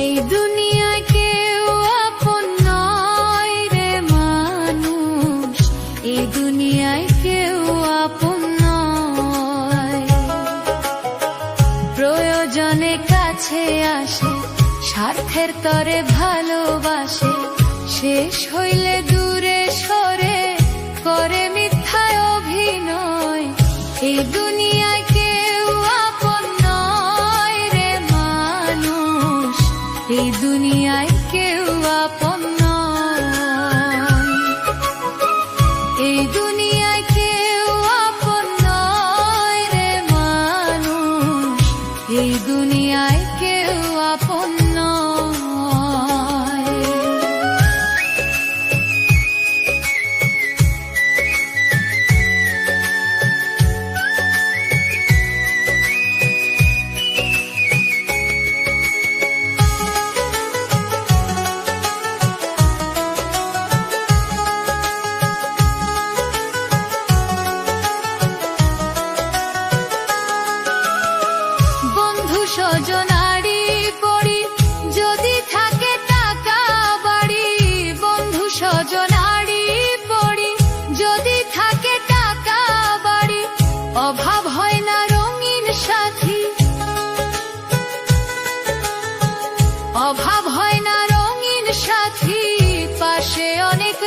এই দুনিয়ায় কেউ আপন নয় রে মানুষ, এই দুনিয়ায় কেউ আপন নয়। প্রয়োজনে কাছে আসে, স্বার্থের তরে ভালোবাসে, শেষ হইলে দূরে সরে করে মিথ্যায় অভিনয়। এই দুনিয়ায় কেউ আপন নয় রে মানুষ, এই দুনিয়ায় কেউ আপন নয়। এই দুনিয়ায় কেউ আপন নয় রে মানুষ, এই দুনিয়ায় কেউ আপন নয়। স্বজনারি পড়ি যদি থাকে টাকা বাড়ি, বন্ধু স্বজনারি পড়ি যদি থাকে টাকা বাড়ি, অভাব হয় না রঙিন সাথী, অভাব হয় না রঙিন সাথী, পাশে অনেক